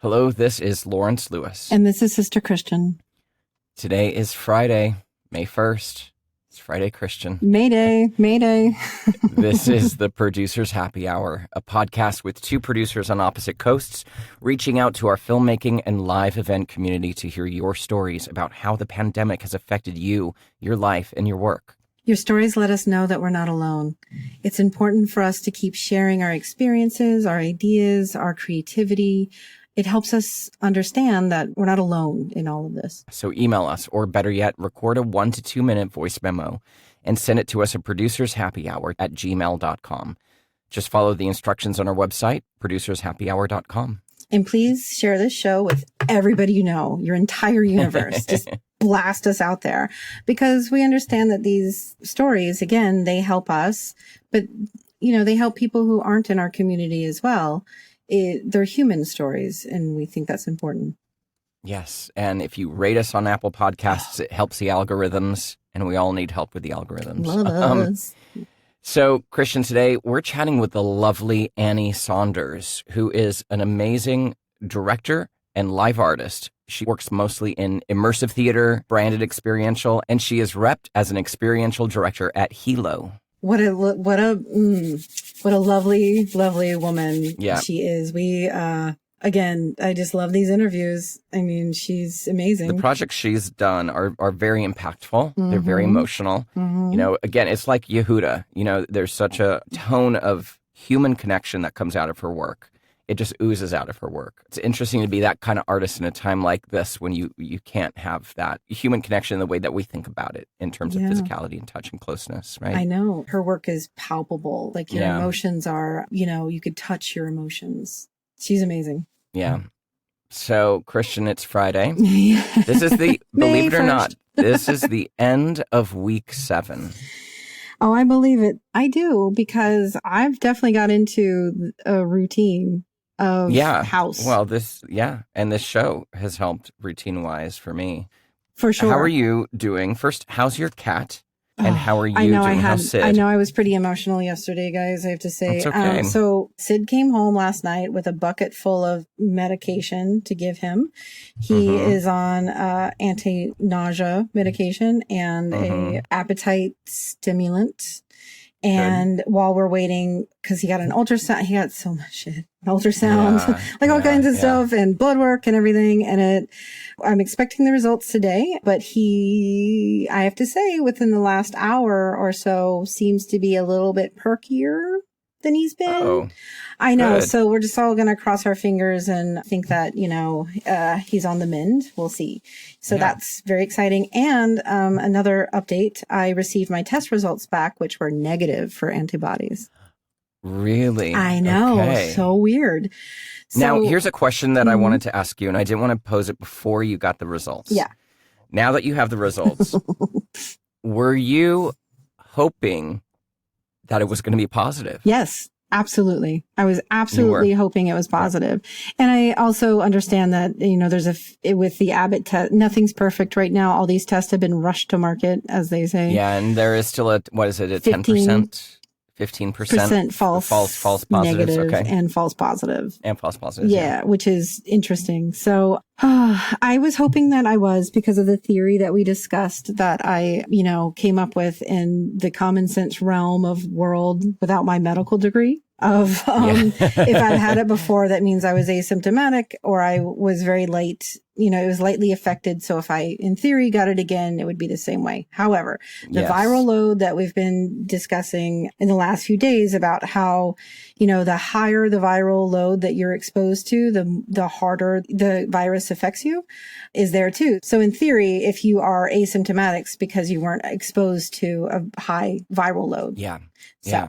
Hello, this is Lawrence Lewis. And this is Sister Christian. Today is Friday, May 1st. It's Friday, Christian. Mayday, Mayday. This is the Producer's Happy Hour, a podcast with two producers on opposite coasts, reaching out to our filmmaking and live event community to hear your stories about how the pandemic has affected you, your life, and your work. Your stories let us know that we're not alone. It's important for us to keep sharing our experiences, our ideas, our creativity. It helps us understand that we're not alone in all of this. So email us, or better yet, record a 1 to 2 minute voice memo and send it to us at producershappyhour@gmail.com. Just follow the instructions on our website, producershappyhour.com. And please share this show with everybody you know, your entire universe. Just blast us out there, because we understand that these stories, again, they help us, but they help people who aren't in our community as well. They're human stories, and we think that's important. Yes, and if you rate us on Apple Podcasts, it helps the algorithms, and we all need help with the algorithms. Love us. So, Christian, today we're chatting with the lovely Annie Saunders, who is an amazing director and live artist. She works mostly in immersive theater, branded experiential, and she is repped as an experiential director at Hilo. What a lovely, lovely woman she is. Again, I just love these interviews. I mean, she's amazing. The projects she's done are very impactful. Mm-hmm. They're very emotional. Mm-hmm. Again, it's like Yehuda. There's such a tone of human connection that comes out of her work. It just oozes out of her work. It's interesting to be that kind of artist in a time like this when you can't have that human connection in the way that we think about it in terms of physicality and touch and closeness, right? I know. Her work is palpable. Like your emotions are, you could touch your emotions. She's amazing. Yeah. So, Christian, it's Friday. This is the, believe it or not, this is the end of week 7. Oh, I believe it. I do, because I've definitely got into a routine of house. Well, and this show has helped routine-wise for me. For sure. How are you doing? First, how's your cat? And how are you doing? How's Sid? I know I was pretty emotional yesterday, guys, I have to say. That's okay. So Sid came home last night with a bucket full of medication to give him. He is on anti-nausea medication and a appetite stimulant. And while we're waiting, because he got an ultrasound, he got so much shit. Ultrasound, all kinds of stuff, and blood work and everything. And I'm expecting the results today, but I have to say, within the last hour or so, seems to be a little bit perkier than he's been. Uh-oh. I know. Good. So we're just all going to cross our fingers and think that, he's on the mend. We'll see. So that's very exciting. And another update, I received my test results back, which were negative for antibodies. Really? I know. Okay. So weird. Now, here's a question that I wanted to ask you, and I didn't want to pose it before you got the results. Yeah. Now that you have the results, were you hoping that it was going to be positive? Yes, absolutely. I was absolutely hoping it was positive. And I also understand that, with the Abbott test, nothing's perfect right now. All these tests have been rushed to market, as they say. Yeah, and there is still a 10%? 15% false positives, negative, okay. and false positive. And false positives. Yeah, which is interesting. So I was hoping that I was, because of the theory that we discussed that I, came up with in the common sense realm of world without my medical degree. If I'd had it before, that means I was asymptomatic, or I was very light, it was lightly affected. So if I, in theory, got it again, it would be the same way. However, the viral load that we've been discussing in the last few days about how, the higher the viral load that you're exposed to, the harder the virus affects you, is there too. So in theory, if you are asymptomatic, it's because you weren't exposed to a high viral load. Yeah. So,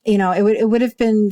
it would have been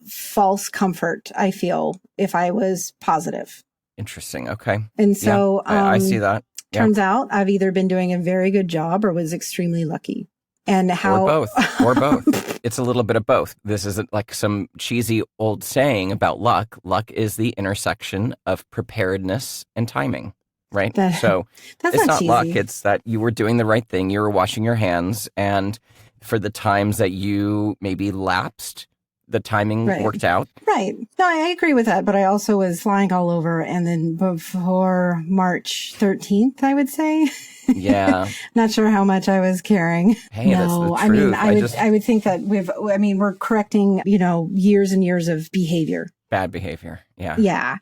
false comfort, I feel, if I was positive. Interesting. Okay. And so I see that. Turns out I've either been doing a very good job or was extremely lucky. And or both. It's a little bit of both. This isn't like some cheesy old saying about luck. Luck is the intersection of preparedness and timing, right? So it's not cheesy. Luck. It's that you were doing the right thing. You were washing your hands, and for the times that you maybe lapsed, the timing worked out. Right. No, I agree with that. But I also was flying all over. And then before March 13th, I would say. Yeah. Not sure how much I was caring. Hey, no, that's the truth. I mean, I would think that we're correcting, years and years of behavior. Bad behavior. Yeah. Yeah.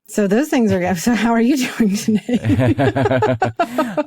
So those things are good. So how are you doing today?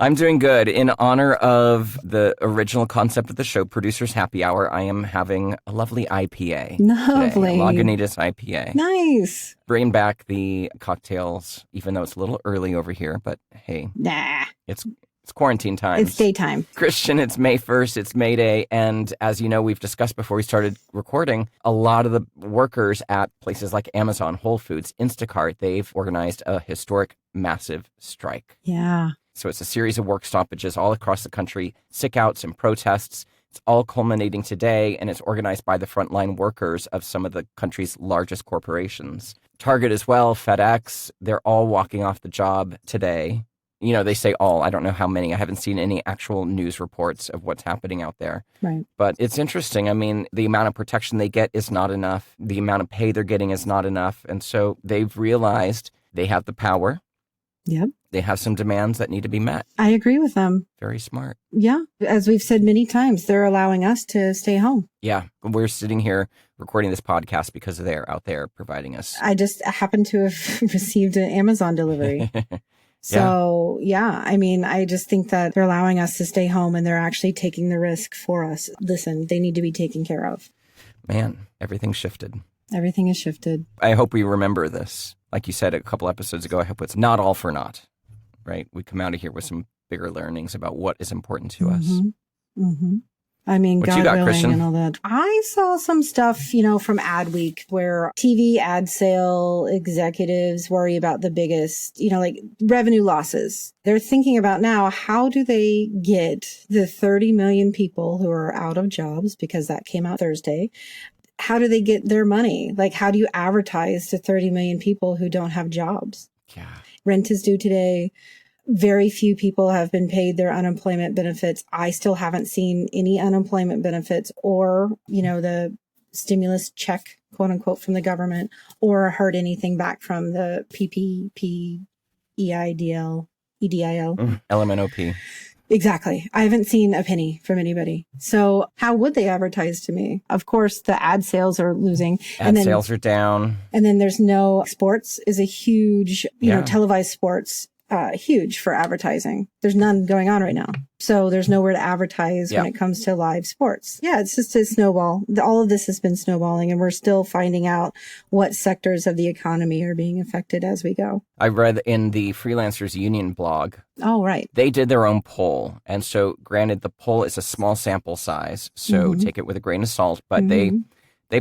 I'm doing good. In honor of the original concept of the show, Producer's Happy Hour, I am having a lovely IPA. Lovely. Today, a Lagunitas IPA. Nice. Bring back the cocktails, even though it's a little early over here, but hey. Nah. It's quarantine time. It's daytime. Christian, it's May 1st. It's May Day. And as you know, we've discussed before we started recording, a lot of the workers at places like Amazon, Whole Foods, Instacart, they've organized a historic, massive strike. Yeah. So it's a series of work stoppages all across the country, sick-outs and protests. It's all culminating today, and it's organized by the frontline workers of some of the country's largest corporations. Target as well, FedEx, they're all walking off the job today. They say all. I don't know how many. I haven't seen any actual news reports of what's happening out there. Right. But it's interesting. I mean, the amount of protection they get is not enough. The amount of pay they're getting is not enough. And so they've realized they have the power. Yep. They have some demands that need to be met. I agree with them. Very smart. Yeah. As we've said many times, they're allowing us to stay home. Yeah. We're sitting here recording this podcast because they're out there providing us. I just happen to have received an Amazon delivery. So, yeah, I mean, I just think that they're allowing us to stay home and they're actually taking the risk for us. Listen, they need to be taken care of. Man, everything's shifted. Everything is shifted. I hope we remember this. Like you said a couple episodes ago, I hope it's not all for naught, right? We come out of here with some bigger learnings about what is important to us. Mm-hmm. I mean, what God you got, willing Christian? And all that. I saw some stuff, from Adweek where TV ad sale executives worry about the biggest, like revenue losses. They're thinking about now, how do they get the 30 million people who are out of jobs, because that came out Thursday. How do they get their money? Like, how do you advertise to 30 million people who don't have jobs? Yeah. Rent is due today. Very few people have been paid their unemployment benefits. I still haven't seen any unemployment benefits or, the stimulus check, quote unquote, from the government, or heard anything back from the PPP, EIDL, LMNOP. Exactly. I haven't seen a penny from anybody. So how would they advertise to me? Of course, the ad sales are losing. Sales are down. And then there's no sports is a huge, televised sports. Huge for advertising. There's none going on right now. So there's nowhere to advertise when it comes to live sports. Yeah, it's just a snowball. All of this has been snowballing, and we're still finding out what sectors of the economy are being affected as we go. I read in the Freelancers Union blog. Oh, right. They did their own poll. And so granted, the poll is a small sample size, so take it with a grain of salt. But they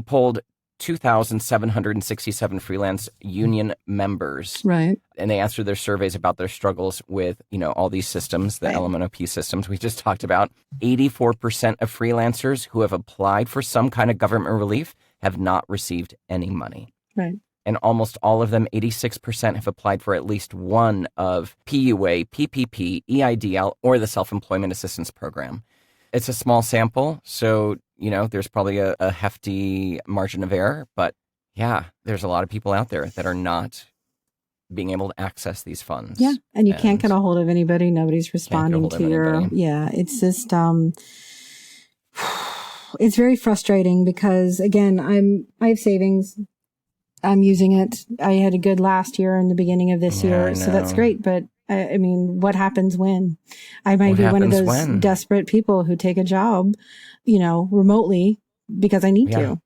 polled 2,767 freelance union members. Right. And they answered their surveys about their struggles with, all these systems, the LMNOP systems we just talked about. 84% of freelancers who have applied for some kind of government relief have not received any money. Right. And almost all of them, 86%, have applied for at least one of PUA, PPP, EIDL, or the Self-Employment Assistance Program. It's a small sample, so, there's probably a hefty margin of error. But, yeah, there's a lot of people out there that are not being able to access these funds. Yeah, and you can't get a hold of anybody. Nobody's responding to your... Yeah, it's just... it's very frustrating because, again, I have savings. I'm using it. I had a good last year and the beginning of this year, so that's great. But I mean, what happens when I might be one of those desperate people who take a job, remotely because I need to.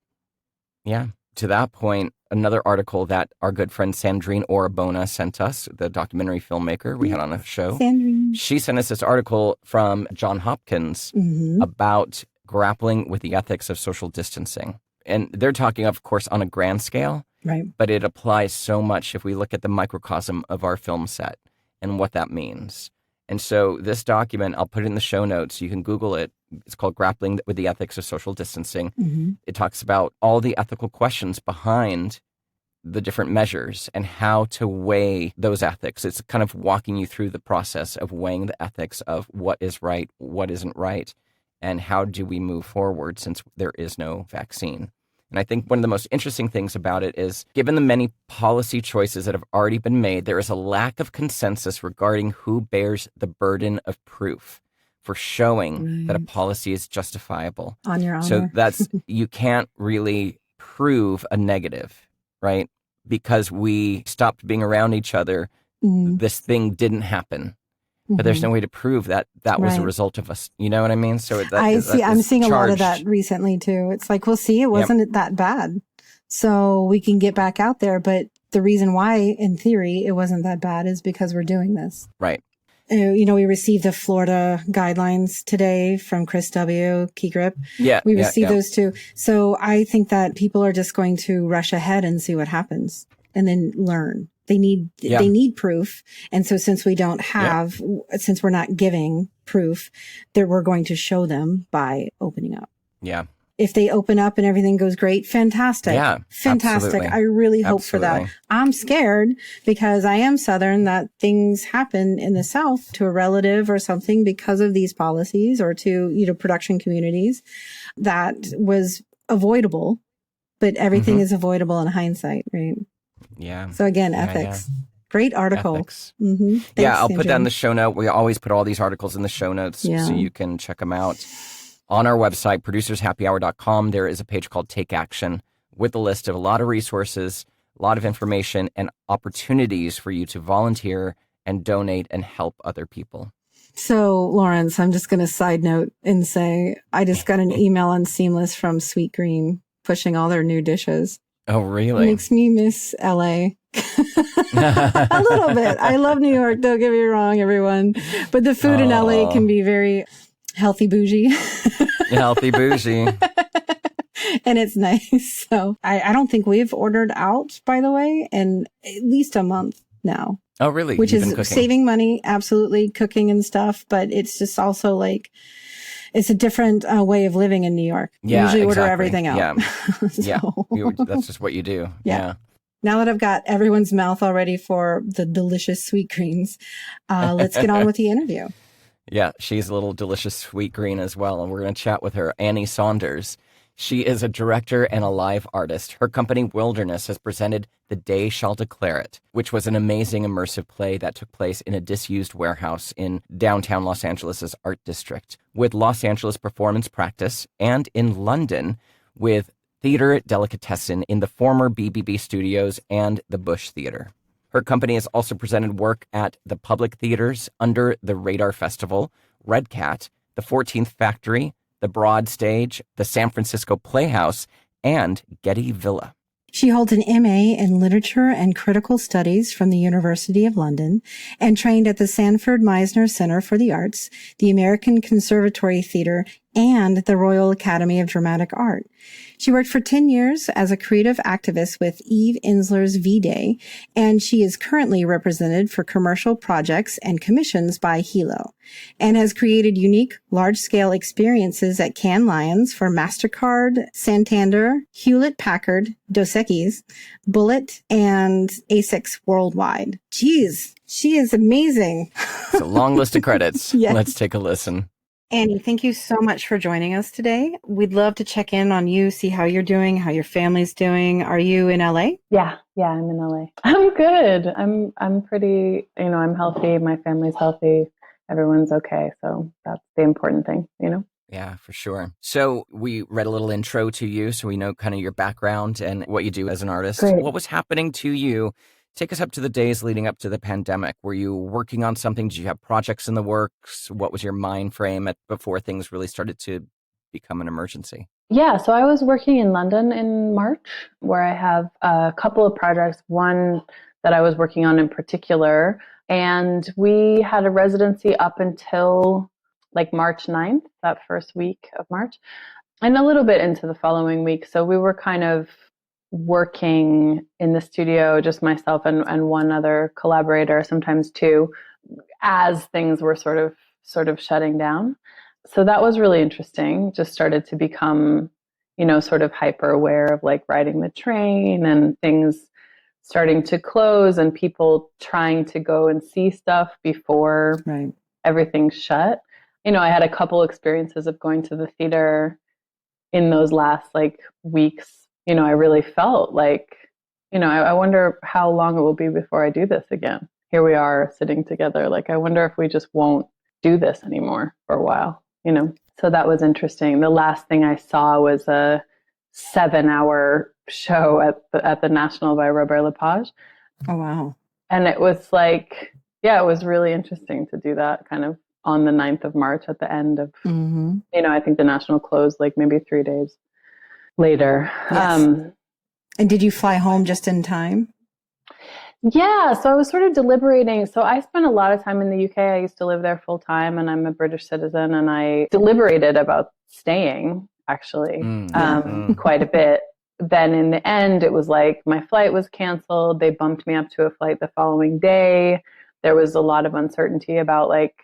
Yeah. To that point, another article that our good friend Sandrine Orabona sent us, the documentary filmmaker we had on a show. Sandrine. She sent us this article from Johns Hopkins about grappling with the ethics of social distancing. And they're talking, of course, on a grand scale. Right. But it applies so much if we look at the microcosm of our film set and what that means. And so this document, I'll put it in the show notes. You can Google it. It's called Grappling with the Ethics of Social Distancing. It talks about all the ethical questions behind the different measures and how to weigh those ethics. It's kind of walking you through the process of weighing the ethics of what is right, what isn't right, and how do we move forward since there is no vaccine. And I think one of the most interesting things about it is, given the many policy choices that have already been made, there is a lack of consensus regarding who bears the burden of proof for showing that a policy is justifiable. On your So honor. that's, you can't really prove a negative, right? Because we stopped being around each other, this thing didn't happen. But there's no way to prove that that was a result of us. You know what I mean? So I'm seeing a lot of that charged. recently too. It's like, well, see, it wasn't that bad. So we can get back out there. But the reason why, in theory, it wasn't that bad is because we're doing this. Right. You know, we received the Florida guidelines today from Chris W. Keygrip. Yeah. We received those too. So I think that people are just going to rush ahead and see what happens and then learn. They need proof. And so since we don't have, since we're not giving proof, that we're going to show them by opening up. Yeah. If they open up and everything goes great, fantastic. Yeah. Fantastic. Absolutely. I really hope for that. I'm scared because I am Southern that things happen in the South to a relative or something because of these policies or to, you know, production communities that was avoidable, but everything is avoidable in hindsight, right? Yeah. So again, ethics. Yeah. Great article. Ethics. Thanks, I'll put that in the show note. We always put all these articles in the show notes so you can check them out. On our website, producershappyhour.com, there is a page called Take Action with a list of a lot of resources, a lot of information, and opportunities for you to volunteer and donate and help other people. So, Lawrence, I'm just going to side note and say I just got an email on Seamless from Sweet Green pushing all their new dishes. Oh, really? It makes me miss LA. A little bit. I love New York, don't get me wrong, everyone. But the food in LA can be very healthy bougie. Healthy bougie. And it's nice. So I don't think we've ordered out, by the way, in at least a month now. Oh, really? Which is saving money, absolutely, cooking and stuff. But it's just also like, it's a different way of living in New York. Yeah, usually order everything out. Yeah, that's just what you do. Yeah. Now that I've got everyone's mouth already for the delicious sweet greens, let's get on with the interview. Yeah, she's a little delicious sweet green as well, and we're going to chat with her, Annie Saunders. She is a director and a live artist. Her company, Wilderness, has presented The Day Shall Declare It, which was an amazing immersive play that took place in a disused warehouse in downtown Los Angeles' Art District, with Los Angeles Performance Practice, and in London with Theatre Delicatessen in the former BBB Studios and the Bush Theatre. Her company has also presented work at the Public Theaters, Under the Radar Festival, Red Cat, the 14th Factory, the Broad Stage, the San Francisco Playhouse, and Getty Villa. She holds an MA in Literature and Critical Studies from the University of London and trained at the Sanford Meisner Center for the Arts, the American Conservatory Theatre, and the Royal Academy of Dramatic Art. She worked for 10 years as a creative activist with Eve Ensler's V-Day, and she is currently represented for commercial projects and commissions by Hilo, and has created unique, large-scale experiences at Cannes Lions for MasterCard, Santander, Hewlett-Packard, Dos Equis, Bullet, and ASICS worldwide. Jeez, she is amazing. It's a long list of credits. Yes. Let's take a listen. Annie, thank you so much for joining us today. We'd love to check in on you, see how you're doing, how your family's doing. Are you in LA? Yeah, I'm in LA. I'm good. I'm pretty, I'm healthy. My family's healthy. Everyone's okay. So that's the important thing, Yeah, for sure. So we read a little intro to you, so we know kind of your background and what you do as an artist. Great. What was happening to you? Take us up to the days leading up to the pandemic. Were you working on something? Did you have projects in the works? What was your mind frame before things really started to become an emergency? Yeah, so I was working in London in March, where I have a couple of projects, one that I was working on in particular. And we had a residency up until like March 9th, that first week of March, and a little bit into the following week. So we were kind of working in the studio, just myself and one other collaborator, sometimes two, as things were sort of shutting down. So that was really interesting. Just started to become, sort of hyper aware of like riding the train and things starting to close and people trying to go and see stuff before everything shut. I had a couple experiences of going to the theater in those last like weeks I really felt like, I wonder how long it will be before I do this again. Here we are sitting together. Like, I wonder if we just won't do this anymore for a while. So that was interesting. The last thing I saw was a 7-hour show at the National by Robert Lepage. Oh, wow. And it was like, yeah, it was really interesting to do that kind of on the 9th of March at the end of, I think the National closed like maybe 3 days later. Yes. And did you fly home just in time? Yeah, so I was sort of deliberating. So I spent a lot of time in the UK. I used to live there full time, and I'm a British citizen, and I deliberated about staying actually quite a bit. Then in the end, it was like my flight was canceled. They bumped me up to a flight the following day. There was a lot of uncertainty about like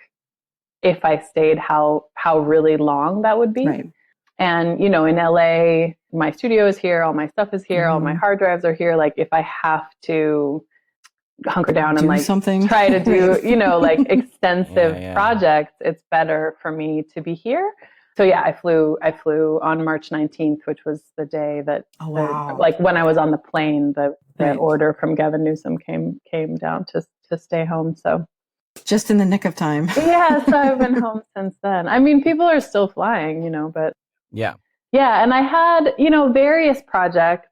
if I stayed, how really long that would be. Right. And, in LA, my studio is here, all my stuff is here, all my hard drives are here. Like if I have to hunker down and like something, try to do, like extensive projects, it's better for me to be here. So yeah, I flew on March 19th, which was the day that, like when I was on the plane, the order from Gavin Newsom came down to stay home. So just in the nick of time. Yeah, so I've been home since then. I mean, people are still flying, but yeah. And I had, various projects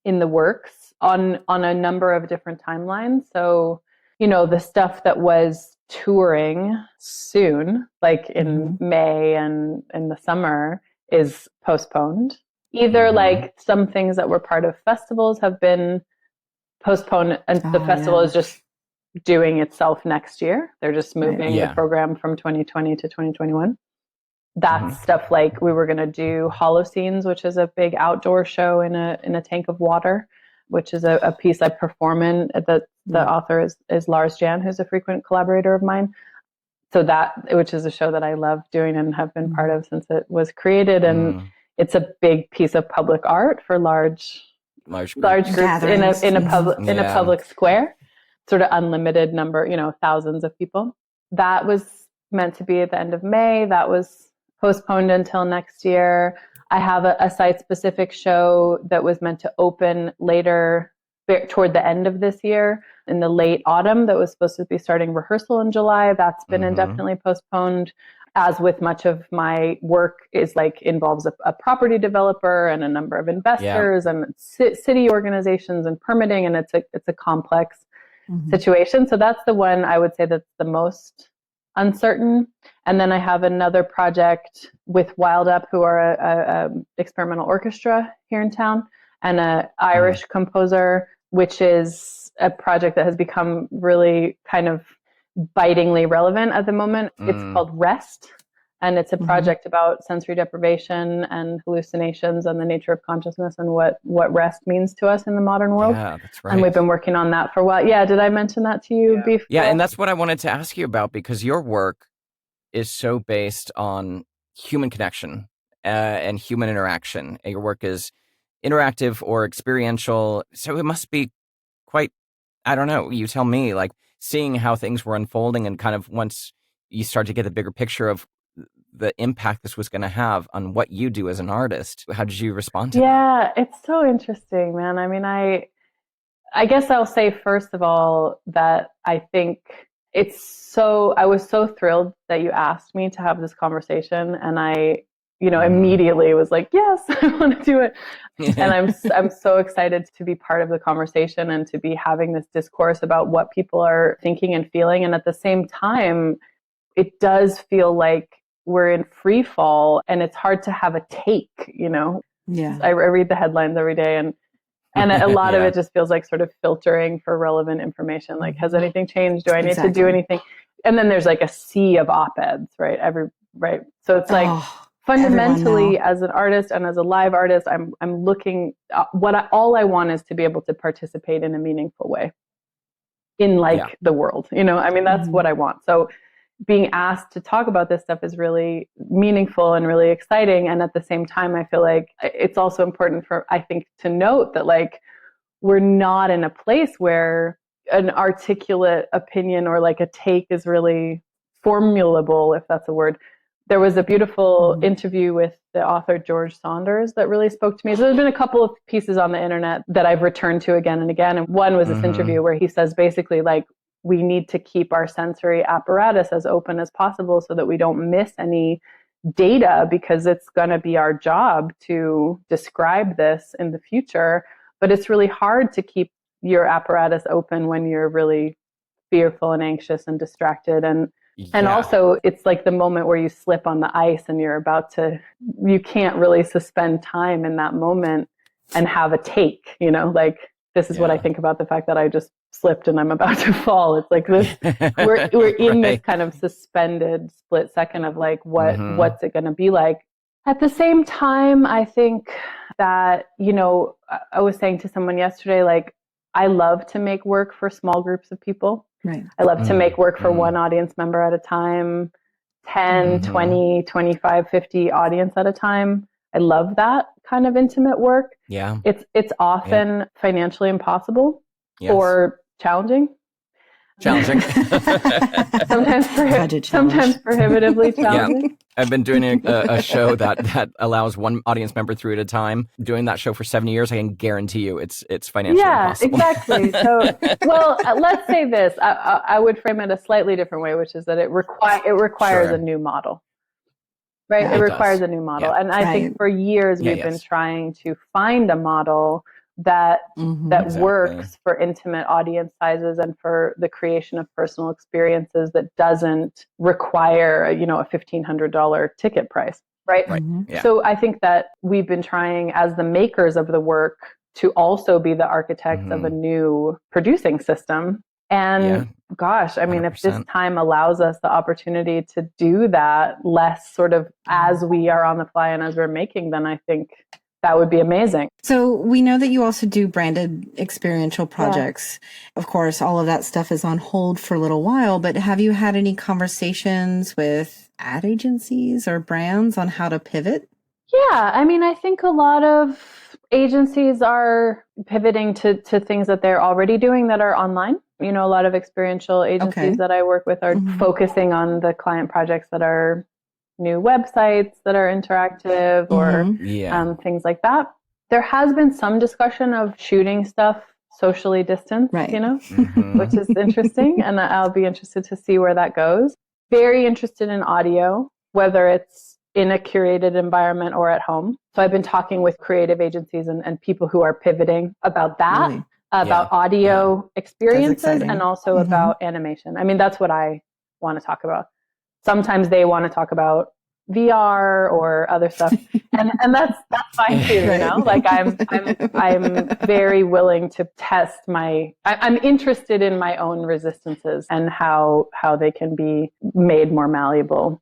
in the works on a number of different timelines. So, the stuff that was touring soon, like in May and in the summer, is postponed. Either like some things that were part of festivals have been postponed, and the festival is just doing itself next year. They're just moving the program from 2020 to 2021. That's stuff like we were going to do Holoscenes, which is a big outdoor show in a tank of water, which is a piece I perform in. The author is Lars Jan, who's a frequent collaborator of mine. So which is a show that I love doing and have been part of since it was created. And it's a big piece of public art for large groups in a public square. Sort of unlimited number, thousands of people. That was meant to be at the end of May. That was postponed until next year. I have a site-specific show that was meant to open later, toward the end of this year, in the late autumn, that was supposed to be starting rehearsal in July. That's been indefinitely postponed. As with much of my work involves a property developer and a number of investors and city organizations and permitting, and it's a complex situation. So that's the one I would say that's the most uncertain. And then I have another project with Wild Up, who are a experimental orchestra here in town, and an Irish composer, which is a project that has become really kind of bitingly relevant at the moment. It's called Rest. And it's a project about sensory deprivation and hallucinations and the nature of consciousness and what rest means to us in the modern world. Yeah, that's right. And we've been working on that for a while. Yeah, did I mention that to you before? Yeah, and that's what I wanted to ask you about, because your work is so based on human connection and human interaction. Your work is interactive or experiential, so it must be quite, I don't know, you tell me, like seeing how things were unfolding and kind of once you start to get the bigger picture of the impact this was going to have on what you do as an artist. How did you respond to that? Yeah, it's so interesting, man. I mean, I guess I'll say first of all that I think I was so thrilled that you asked me to have this conversation, and I, immediately was like, yes, I want to do it. And I'm so excited to be part of the conversation and to be having this discourse about what people are thinking and feeling. And at the same time, it does feel like we're in free fall, and it's hard to have a take, Yeah. I read the headlines every day, and a lot of it just feels like sort of filtering for relevant information. Like, has anything changed? Do I need to do anything? And then there's like a sea of op-eds, right? So it's like fundamentally, as an artist and as a live artist, I'm looking, all I want is to be able to participate in a meaningful way in the world, I mean, that's what I want. So being asked to talk about this stuff is really meaningful and really exciting. And at the same time, I feel like it's also important I think, to note that like, we're not in a place where an articulate opinion or like a take is really formulable, if that's a word. There was a beautiful interview with the author George Saunders that really spoke to me. So there's been a couple of pieces on the internet that I've returned to again and again. And one was this interview where he says basically like, we need to keep our sensory apparatus as open as possible so that we don't miss any data, because it's going to be our job to describe this in the future. But it's really hard to keep your apparatus open when you're really fearful and anxious and distracted. And also it's like the moment where you slip on the ice and you can't really suspend time in that moment and have a take, like this is what I think about the fact that I just slipped and I'm about to fall. It's like this, we're in this kind of suspended split second of like, what's it going to be like? At the same time, I think that, I was saying to someone yesterday, like, I love to make work for small groups of people. Right. I love to make work for one audience member at a time, 10, 20, 25, 50 audience at a time. I love that kind of intimate work. Yeah. It's often financially impossible or challenging. Sometimes prohibitively challenging. Yeah. I've been doing a show that allows one audience member through at a time. Doing that show for 7 years, I can guarantee you it's financially impossible. Yeah, exactly. So, well, let's say this. I would frame it a slightly different way, which is that it requires a new model. Right? Yeah, it requires a new model. Yeah. And I think for years we've been trying to find a model that works for intimate audience sizes and for the creation of personal experiences that doesn't require, a $1,500 ticket price, right? Yeah. So I think that we've been trying as the makers of the work to also be the architects of a new producing system. And gosh, I mean, 100%. If this time allows us the opportunity to do that less sort of as we are on the fly and as we're making, then I think that would be amazing. So we know that you also do branded experiential projects. Yeah. Of course, all of that stuff is on hold for a little while, but have you had any conversations with ad agencies or brands on how to pivot? Yeah, I mean, I think a lot of agencies are pivoting to things that they're already doing that are online. A lot of experiential agencies that I work with are focusing on the client projects that are new websites that are interactive or things like that. There has been some discussion of shooting stuff socially distanced, which is interesting. And I'll be interested to see where that goes. Very interested in audio, whether it's in a curated environment or at home. So I've been talking with creative agencies and people who are pivoting about that, really? About audio experiences and also about animation. I mean, that's what I want to talk about. Sometimes they want to talk about VR or other stuff, and that's fine too. Like I'm very willing to test I'm interested in my own resistances and how they can be made more malleable.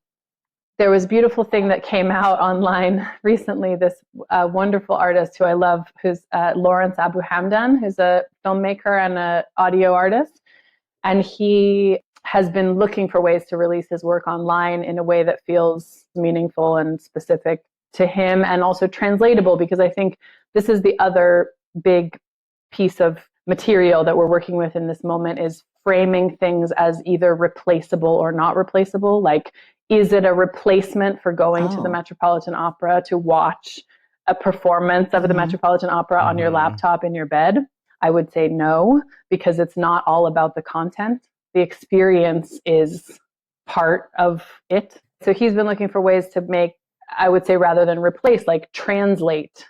There was a beautiful thing that came out online recently. This wonderful artist who I love, who's Lawrence Abu Hamdan, who's a filmmaker and an audio artist, and he has been looking for ways to release his work online in a way that feels meaningful and specific to him and also translatable, because I think this is the other big piece of material that we're working with in this moment is framing things as either replaceable or not replaceable. Like, is it a replacement for going to the Metropolitan Opera to watch a performance of the Metropolitan Opera on your laptop in your bed? I would say no, because it's not all about the content. The experience is part of it. So he's been looking for ways to make, I would say, rather than replace, like translate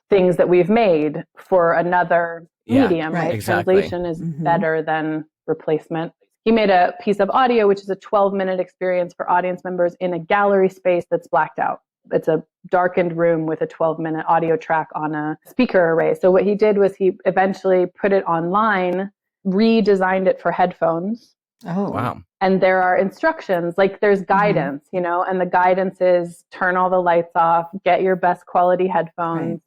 things that we've made for another medium, right? Exactly. Translation is better than replacement. He made a piece of audio, which is a 12-minute experience for audience members in a gallery space that's blacked out. It's a darkened room with a 12-minute audio track on a speaker array. So what he did was he eventually put it online, redesigned it for headphones. Oh, wow. And there are instructions, like there's guidance, and the guidance is turn all the lights off, get your best quality headphones.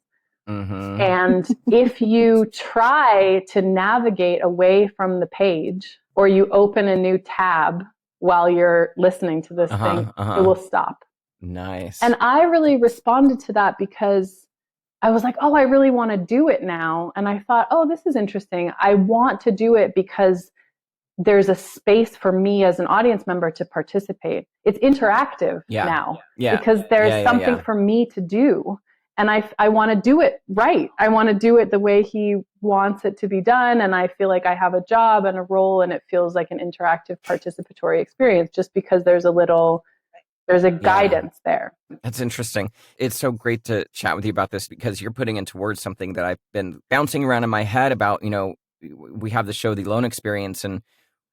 Right. And if you try to navigate away from the page or you open a new tab while you're listening to this thing, it will stop. Nice. And I really responded to that because I was like, oh, I really want to do it now. And I thought, oh, this is interesting. I want to do it because there's a space for me as an audience member to participate. It's interactive now because there's something for me to do. And I want to do it right. I want to do it the way he wants it to be done. And I feel like I have a job and a role, and it feels like an interactive participatory experience just because there's a guidance there. That's interesting. It's so great to chat with you about this because you're putting into words something that I've been bouncing around in my head about, we have the show, The Alone Experience, and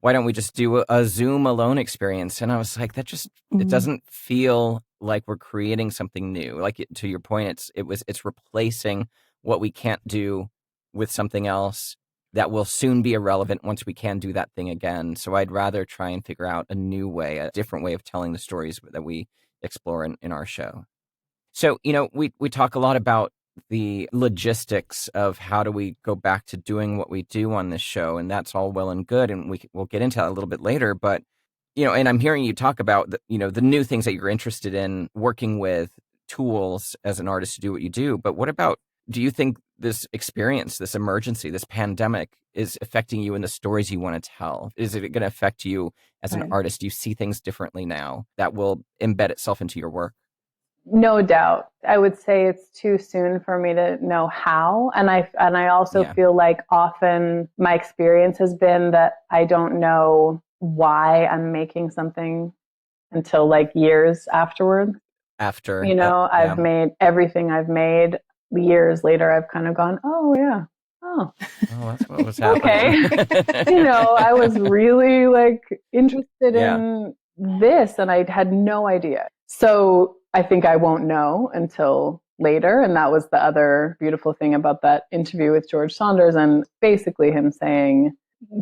why don't we just do a Zoom alone experience? And I was like, it doesn't feel like we're creating something new. Like to your point, it's replacing what we can't do with something else that will soon be irrelevant once we can do that thing again. So I'd rather try and figure out a new way, a different way of telling the stories that we explore in our show. So, we talk a lot about the logistics of how do we go back to doing what we do on this show, and that's all well and good, and we'll get into that a little bit later. But and I'm hearing you talk about the new things that you're interested in, working with tools as an artist to do what you do. But what about, do you think this experience, this emergency, this pandemic is affecting you in the stories you want to tell? Is it going to affect you as an artist? Do you see things differently now that will embed itself into your work? No doubt. I would say it's too soon for me to know how. And I also feel like often my experience has been that I don't know why I'm making something until like years afterward. I've made everything I've made. Years later, I've kind of gone, oh, that's what was happening. Okay. I was really like interested in this and I had no idea. So I think I won't know until later. And that was the other beautiful thing about that interview with George Saunders, and basically him saying,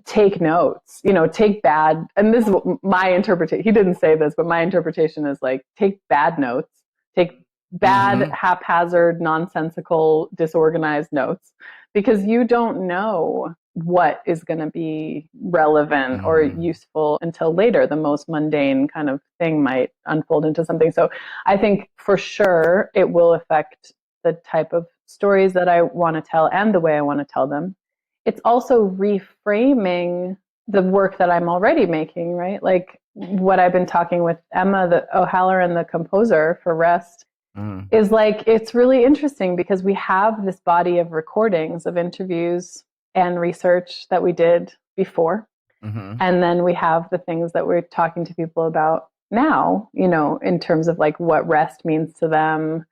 take notes, take bad. And this is my interpretation. He didn't say this, but my interpretation is like, take bad notes, take bad, haphazard, nonsensical, disorganized notes, because you don't know what is going to be relevant or useful until later. The most mundane kind of thing might unfold into something. So I think for sure it will affect the type of stories that I want to tell and the way I want to tell them. It's also reframing the work that I'm already making, right? Like what I've been talking with Emma, the O'Halloran, the composer for Rest, is like, it's really interesting because we have this body of recordings of interviews and research that we did before. And then we have the things that we're talking to people about now, in terms of like what rest means to them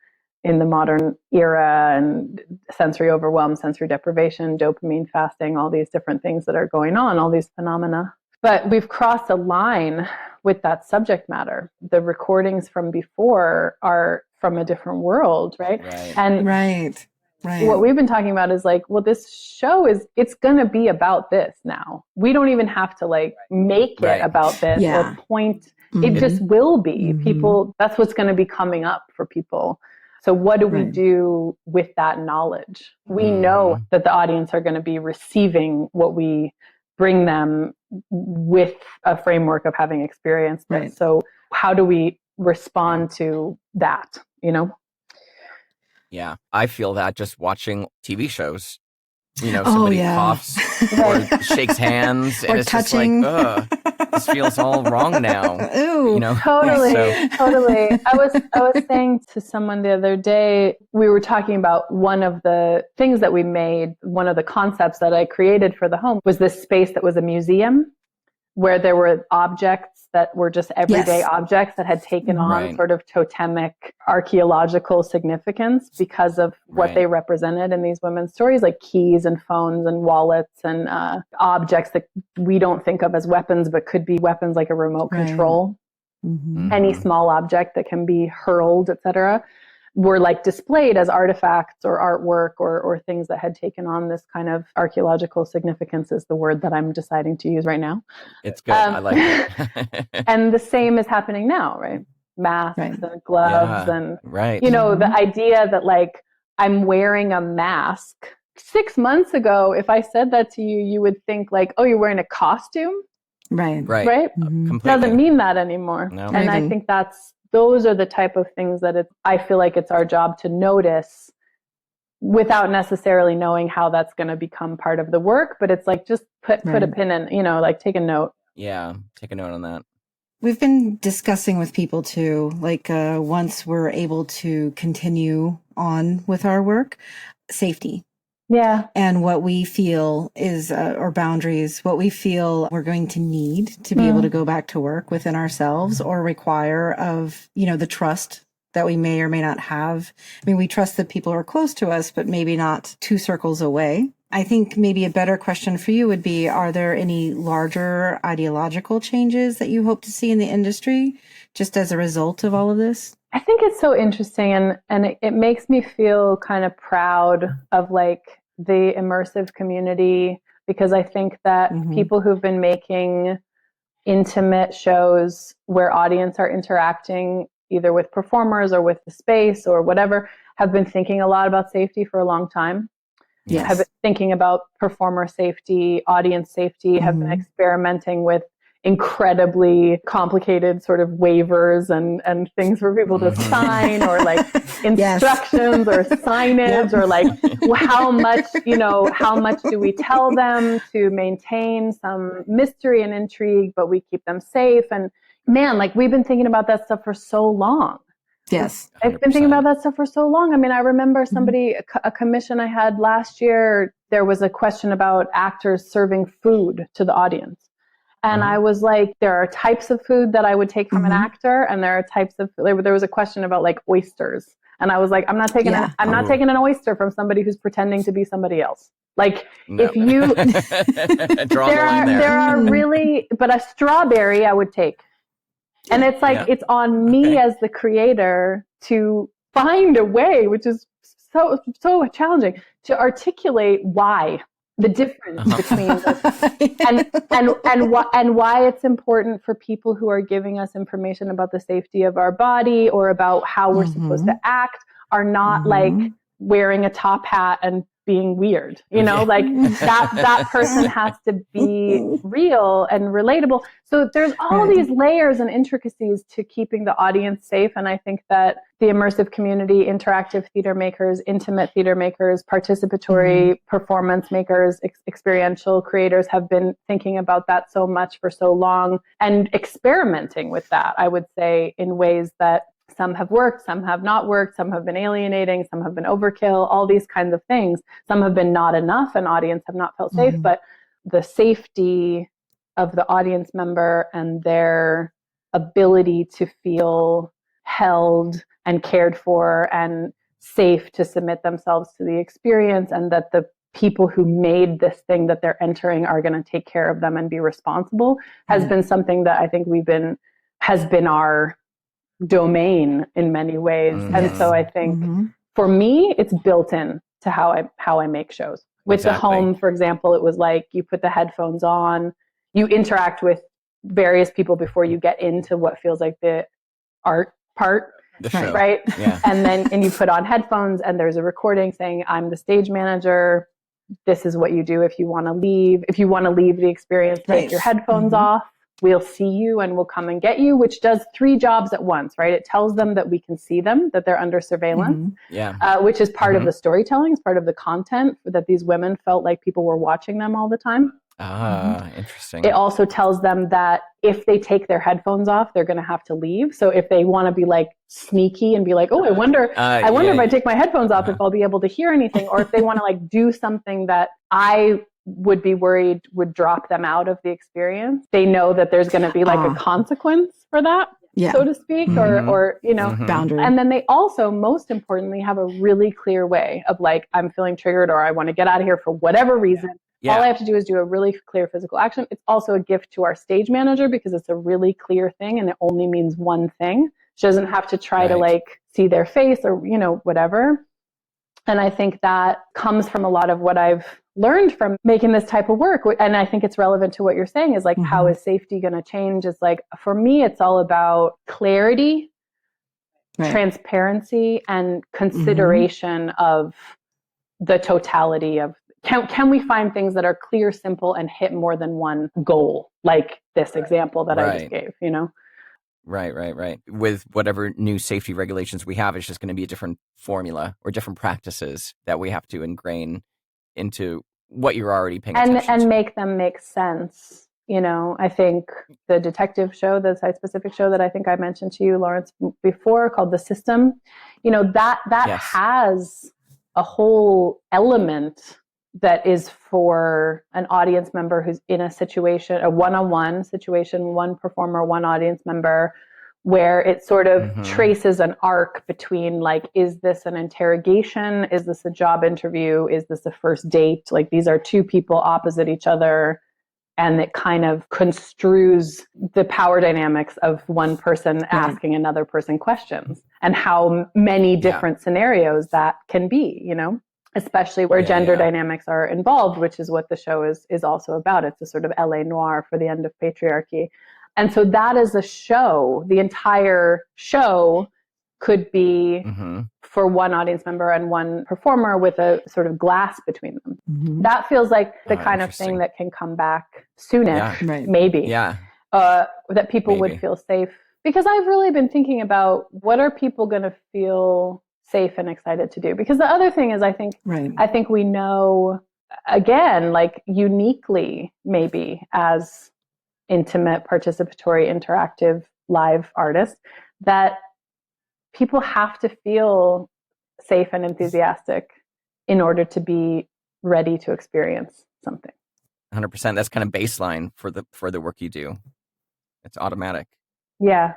in the modern era, and sensory overwhelm, sensory deprivation, dopamine fasting, all these different things that are going on, all these phenomena. But we've crossed a line with that subject matter. The recordings from before are from a different world, right? And Right. what we've been talking about is like, well, this show it's going to be about this now. We don't even have to like make it about this or point. It just will be. People, that's what's going to be coming up for people. So what do we do with that knowledge? We know that the audience are going to be receiving what we bring them with a framework of having experienced it. So how do we respond to that, Yeah, I feel that just watching TV shows. Somebody coughs or shakes hands, and it's touching. just like, ugh, this feels all wrong now. Ooh. Totally. I was saying to someone the other day, we were talking about one of the things that we made, one of the concepts that I created for the home was this space that was a museum where there were objects that were just everyday objects that had taken on sort of totemic archaeological significance because of what they represented in these women's stories, like keys and phones and wallets and objects that we don't think of as weapons, but could be weapons like a remote control. Any small object that can be hurled, etc., were like displayed as artifacts or artwork or things that had taken on this kind of archaeological significance is the word that I'm deciding to use right now. It's good. I like it. And the same is happening now, right? Masks and gloves and, the idea that like I'm wearing a mask. 6 months ago, if I said that to you, you would think like, oh, you're wearing a costume? Right. Doesn't mean that anymore. No. And I think those are the type of things that I feel like it's our job to notice without necessarily knowing how that's going to become part of the work. But it's like, just put a pin in, like take a note. Yeah. Take a note on that. We've been discussing with people too, like once we're able to continue on with our work, safety. Yeah. And what we feel is, or boundaries, what we feel we're going to need to be able to go back to work within ourselves or require of, the trust that we may or may not have. I mean, we trust that people are close to us, but maybe not 2 circles away. I think maybe a better question for you would be, are there any larger ideological changes that you hope to see in the industry just as a result of all of this? I think it's so interesting, and it makes me feel kind of proud of like the immersive community, because I think that people who've been making intimate shows where audience are interacting either with performers or with the space or whatever have been thinking a lot about safety for a long time. Yes. Have been thinking about performer safety, audience safety, have been experimenting with incredibly complicated sort of waivers and things for people to sign, or like instructions or signage, or like how much do we tell them to maintain some mystery and intrigue, but we keep them safe. And man, like we've been thinking about that stuff for so long. Yes. 100%. I've been thinking about that stuff for so long. I mean, I remember somebody, a commission I had last year, there was a question about actors serving food to the audience. And I was like, there are types of food that I would take from an actor, and there are types of, there was a question about like oysters. And I was like, I'm not taking not taking an oyster from somebody who's pretending to be somebody else. Like if you, Draw the line there. There are really, but a strawberry I would take. And it's like, it's on me as the creator to find a way, which is so challenging, to articulate why, the difference between this, and why it's important for people who are giving us information about the safety of our body or about how we're supposed to act are not like wearing a top hat and being weird, like that person has to be real and relatable. So there's all these layers and intricacies to keeping the audience safe. And I think that the immersive community, interactive theater makers, intimate theater makers, participatory performance makers, experiential creators have been thinking about that so much for so long and experimenting with that, I would say, in ways that some have worked, some have not worked, some have been alienating, some have been overkill, all these kinds of things. Some have been not enough and audience have not felt safe, but the safety of the audience member and their ability to feel held and cared for and safe to submit themselves to the experience, and that the people who made this thing that they're entering are going to take care of them and be responsible has been something that I think has been our domain in many ways. And so I think for me, it's built in to how I make shows. With the home, for example, it was like you put the headphones on, you interact with various people before you get into what feels like the art part, right? Yeah. And you put on headphones and there's a recording saying, I'm the stage manager. This is what you do if you want to leave. If you want to leave the experience, take your headphones off. We'll see you and we'll come and get you, which does 3 jobs at once, right? It tells them that we can see them, that they're under surveillance, which is part of the storytelling, it's part of the content, that these women felt like people were watching them all the time. Interesting. It also tells them that if they take their headphones off, they're going to have to leave. So if they want to be like sneaky and be like, oh, I wonder if I take my headphones off, if I'll be able to hear anything, or if they want to like do something that I would be worried would drop them out of the experience, they know that there's going to be like a consequence for that, so to speak, or boundary. And then they also, most importantly, have a really clear way of like, I'm feeling triggered or I want to get out of here for whatever reason. All I have to do is do a really clear physical action. It's also a gift to our stage manager because it's a really clear thing and it only means one thing. She doesn't have to try to like see their face or, whatever. And I think that comes from a lot of what I've learned from making this type of work. And I think it's relevant to what you're saying is like, how is safety going to change? It's like, for me, it's all about clarity, transparency, and consideration of the totality of, can we find things that are clear, simple, and hit more than one goal? Like this example that I just gave, Right. With whatever new safety regulations we have, it's just going to be a different formula or different practices that we have to ingrain into what you're already paying attention and to. make them make sense. I think the detective show, the site-specific show that I think I mentioned to you, Lawrence, before, called The System, that Yes. has a whole element that is for an audience member who's in a situation, a one-on-one situation, one performer, one audience member, where it sort of traces an arc between, like, is this an interrogation? Is this a job interview? Is this a first date? Like, these are two people opposite each other. And it kind of construes the power dynamics of one person asking another person questions, and how many different scenarios that can be, especially where gender dynamics are involved, which is what the show is also about. It's a sort of LA noir for the end of patriarchy. And so that is a show. The entire show could be for one audience member and one performer with a sort of glass between them. That feels like the kind of thing that can come back soonish, maybe. Yeah. That people would feel safe. Because I've really been thinking about, what are people going to feel safe and excited to do? Because the other thing is, I think we know, again, like, uniquely, maybe, as intimate, participatory, interactive, live artists, that people have to feel safe and enthusiastic in order to be ready to experience something. 100%. That's kind of baseline for the work you do. It's automatic. Yeah.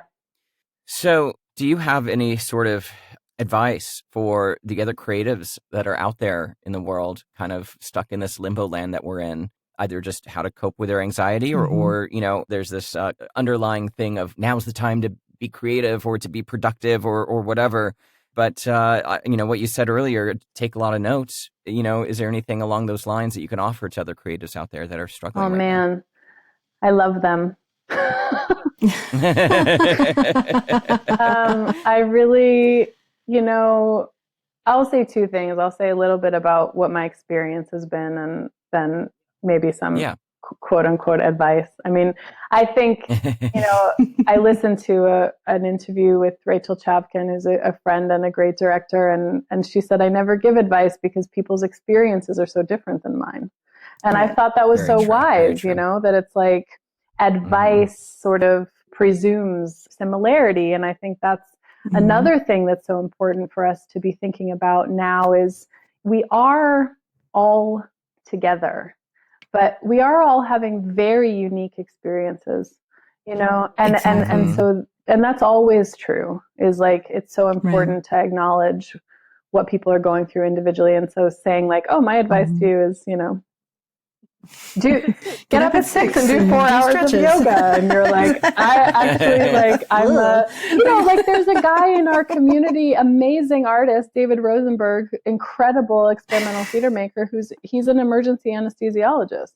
So, do you have any sort of advice for the other creatives that are out there in the world, kind of stuck in this limbo land that we're in? Either just how to cope with their anxiety, or there's this underlying thing of, now's the time to be creative or to be productive or whatever. But, what you said earlier, take a lot of notes. Is there anything along those lines that you can offer to other creatives out there that are struggling? Oh, man. I love them. I really, I'll say two things. I'll say a little bit about what my experience has been, and then maybe some quote unquote advice. I mean, I think, I listened to an interview with Rachel Chavkin, who's a friend and a great director. And she said, I never give advice because people's experiences are so different than mine. And I thought that was so wise, that it's like, advice sort of presumes similarity. And I think that's another thing that's so important for us to be thinking about now, is we are all together, but we are all having very unique experiences, and that's always true, is like, it's so important to acknowledge what people are going through individually. And so saying, like, oh, my advice to you is, get up at 6 and do 4 hours of yoga. And you're like, there's a guy in our community, amazing artist, David Rosenberg, incredible experimental theater maker, he's an emergency anesthesiologist.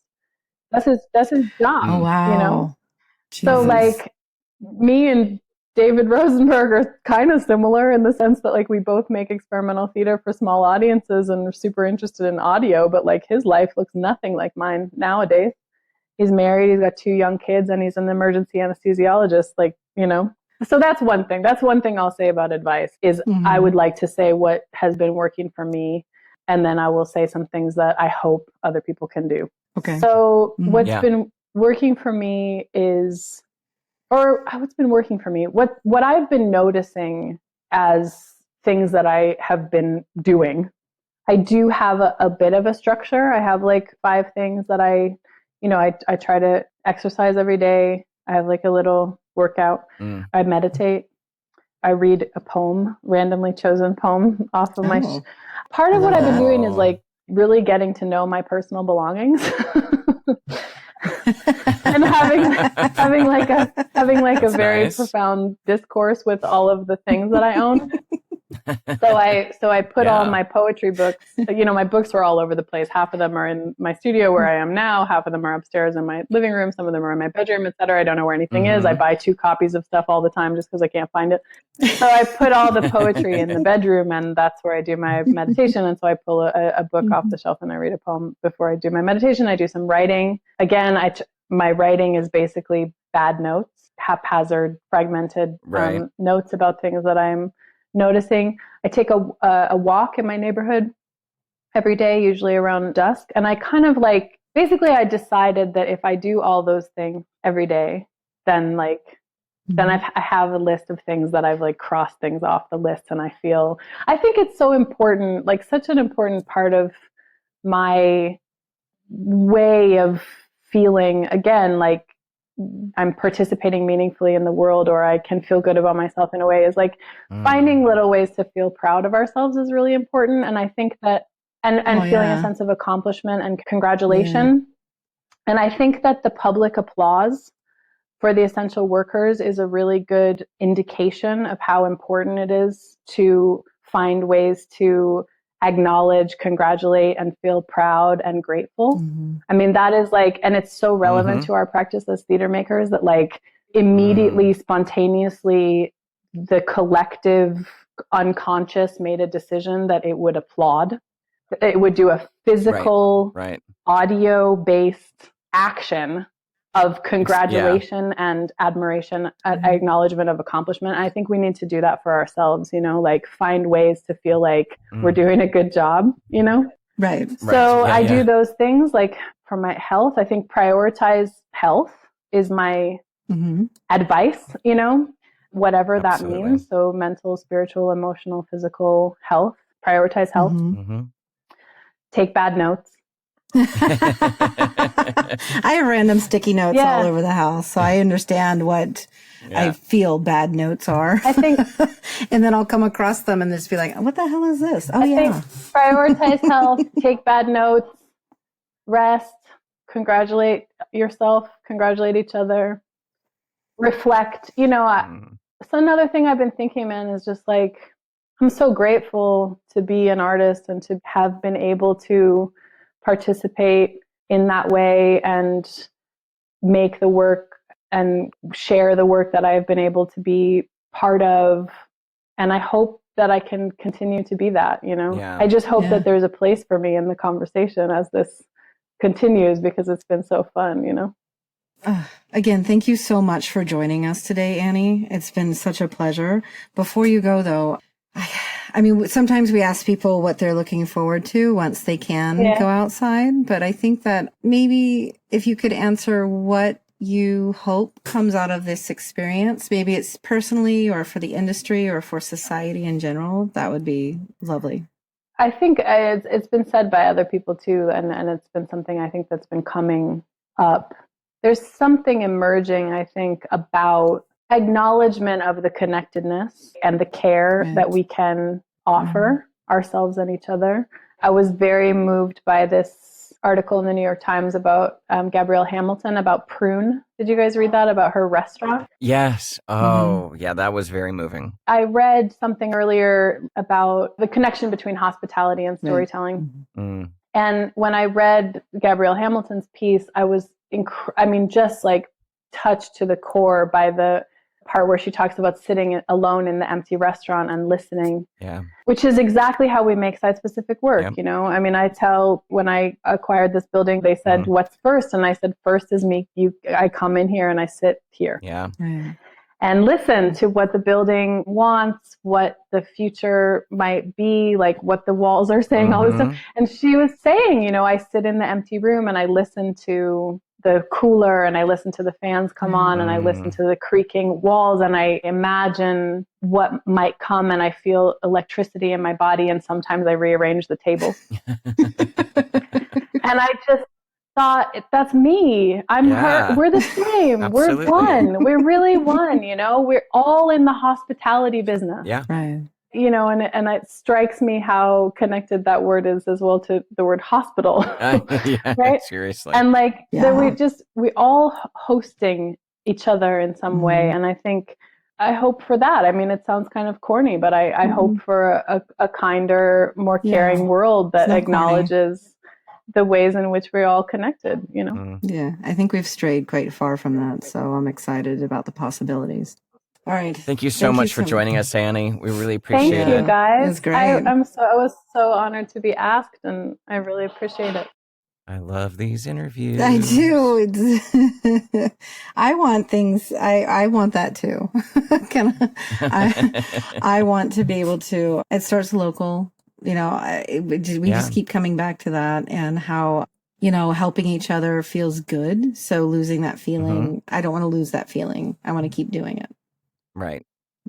That's his job. Oh, wow. So, like, me and David Rosenberg are kind of similar in the sense that, like, we both make experimental theater for small audiences and are super interested in audio, but, like, his life looks nothing like mine nowadays. He's married, he's got 2 young kids, and he's an emergency anesthesiologist, So that's one thing. That's one thing I'll say about advice, is I would like to say what has been working for me, and then I will say some things that I hope other people can do. Okay. So what's been working for me is, what's been working for me? What I've been noticing as things that I have been doing, I do have a bit of a structure. I have like 5 things that I try to exercise every day. I have like a little workout. I meditate. I read a poem, randomly chosen poem off of my. Part of what I've been doing is like really getting to know my personal belongings. And having like a very profound discourse with all of the things that I own. So I put all my poetry books, my books are all over the place. Half of them are in my studio where I am now. Half of them are upstairs in my living room. Some of them are in my bedroom, etc. I don't know where anything is. I buy 2 copies of stuff all the time just because I can't find it. So I put all the poetry in the bedroom, and that's where I do my meditation. And so I pull a book off the shelf and I read a poem before I do my meditation. I do some writing. Again, my writing is basically bad notes, haphazard, fragmented notes about things that I'm noticing. I take a walk in my neighborhood every day, usually around dusk. And I kind of like, basically I decided that if I do all those things every day, then I have a list of things that I've like crossed things off the list. And I think it's so important, like such an important part of my way of feeling, again, like I'm participating meaningfully in the world, or I can feel good about myself in a way, is like finding little ways to feel proud of ourselves is really important. And I think that, and feeling a sense of accomplishment and congratulation. And I think that the public applause for the essential workers is a really good indication of how important it is to find ways to acknowledge, congratulate, and feel proud and grateful. I mean, that is like, and it's so relevant to our practice as theater makers that like immediately, spontaneously, the collective unconscious made a decision that it would applaud. It would do a physical, audio-based action of congratulation and admiration, acknowledgement of accomplishment. I think we need to do that for ourselves, like find ways to feel like we're doing a good job, Right. So I do those things like for my health. I think prioritize health is my advice, whatever that means. So mental, spiritual, emotional, physical health, prioritize health, take bad notes. I have random sticky notes all over the house, so I understand what I feel bad notes are. I think, and then I'll come across them and just be like, "What the hell is this?" Oh, I think prioritize health, take bad notes, rest, congratulate yourself, congratulate each other, reflect. So another thing I've been thinking, man, is just like I'm so grateful to be an artist and to have been able to participate in that way and make the work and share the work that I've been able to be part of. And I hope that I can continue to be that, I just hope that there's a place for me in the conversation as this continues, because it's been so fun, Again, thank you so much for joining us today, Annie. It's been such a pleasure. Before you go, though, I mean, sometimes we ask people what they're looking forward to once they can go outside. But I think that maybe if you could answer what you hope comes out of this experience, maybe it's personally or for the industry or for society in general, that would be lovely. I think it's been said by other people too, and it's been something I think that's been coming up. There's something emerging, I think, about acknowledgement of the connectedness and the care that we can offer ourselves and each other. I was very moved by this article in the New York Times about Gabrielle Hamilton about Prune. Did you guys read that about her restaurant? Yes. Oh, yeah, that was very moving. I read something earlier about the connection between hospitality and storytelling. And when I read Gabrielle Hamilton's piece, I was, just like touched to the core by the part where she talks about sitting alone in the empty restaurant and listening, which is exactly how we make site-specific work. When I acquired this building, they said, what's first? And I said, first is me. I come in here and I sit here and listen to what the building wants, what the future might be, like what the walls are saying, all this stuff. And she was saying, I sit in the empty room and I listen to the cooler and I listen to the fans come on and I listen to the creaking walls and I imagine what might come and I feel electricity in my body and sometimes I rearrange the tables. And I just thought, that's me. I'm her. We're the same. Absolutely. We're one. We're really one, We're all in the hospitality business. Yeah. Right. And it strikes me how connected that word is as well to the word hospital. Right? Seriously. And we all hosting each other in some way. And I hope for that. I mean, it sounds kind of corny, but I hope for a kinder, more caring world that acknowledges the ways in which we're all connected, Yeah, I think we've strayed quite far from that. So I'm excited about the possibilities. All right. Thank you so much for joining us, Annie. We really appreciate it. Thank you, guys. It was great. I was so honored to be asked, and I really appreciate it. I love these interviews. I do. I want things. I want that too. I want to be able to. It starts local. We just keep coming back to that, and how helping each other feels good. So losing that feeling, I don't want to lose that feeling. I want to keep doing it. Right.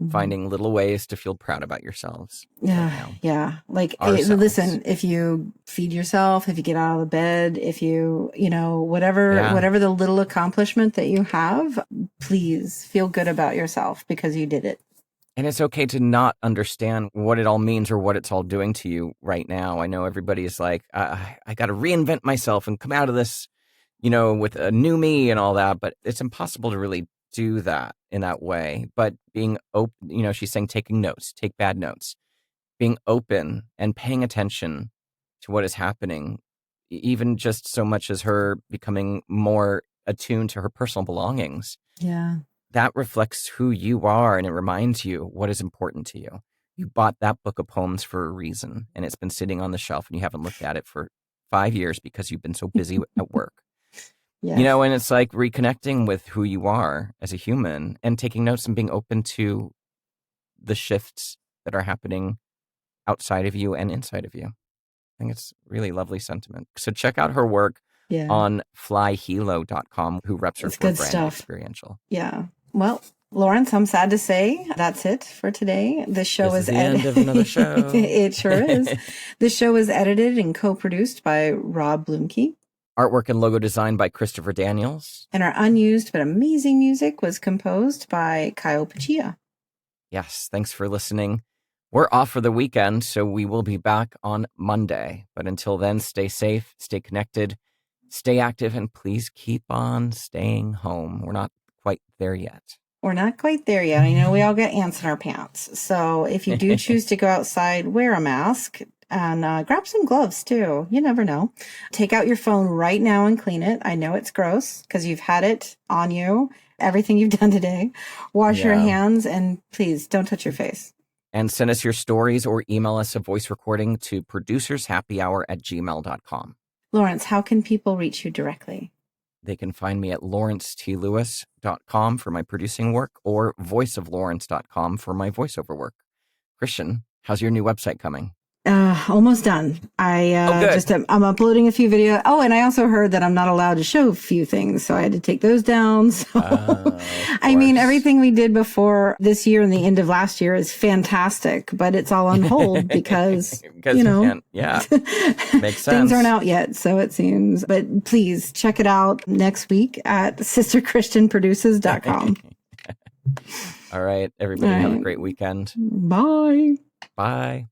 Finding little ways to feel proud about yourselves. Yeah. Yeah. Like, listen, if you feed yourself, if you get out of the bed, if you, whatever the little accomplishment that you have, please feel good about yourself because you did it. And it's okay to not understand what it all means or what it's all doing to you right now. I know everybody is like, I got to reinvent myself and come out of this, with a new me and all that. But it's impossible to really do that in that way. But being open, she's saying taking notes, take bad notes, being open and paying attention to what is happening, even just so much as her becoming more attuned to her personal belongings. Yeah. That reflects who you are, and it reminds you what is important to you. You bought that book of poems for a reason, and it's been sitting on the shelf, and you haven't looked at it for 5 years because you've been so busy at work. Yes. And it's like reconnecting with who you are as a human and taking notes and being open to the shifts that are happening outside of you and inside of you. I think it's really lovely sentiment. So check out her work on flyhelo.com, who reps her for brand experiential. Yeah. Well, Lawrence, I'm sad to say that's it for today. The show is the end of another show. It sure is. The show is edited and co-produced by Rob Blumke. Artwork and logo design by Christopher Daniels. And our unused but amazing music was composed by Kyle Pachia. Yes, thanks for listening. We're off for the weekend, so we will be back on Monday. But until then, stay safe, stay connected, stay active, and please keep on staying home. We're not quite there yet. We're not quite there yet. I know we all get ants in our pants. So if you do choose to go outside, wear a mask and grab some gloves too. You never know. Take out your phone right now and clean it. I know it's gross because you've had it on you, everything you've done today. Wash your hands and please don't touch your face. And send us your stories or email us a voice recording to producershappyhour@gmail.com. Lawrence, how can people reach you directly? They can find me at lawrencetLewis.com for my producing work or voiceoflawrence.com for my voiceover work. Christian, how's your new website coming? Almost done. I'm uploading a few videos. Oh, and I also heard that I'm not allowed to show a few things, so I had to take those down. So, I mean, everything we did before this year and the end of last year is fantastic, but it's all on hold because you can't, makes sense. Things aren't out yet, so it seems. But please check it out next week at sisterchristianproduces.com. All right, everybody, have a great weekend. Bye. Bye.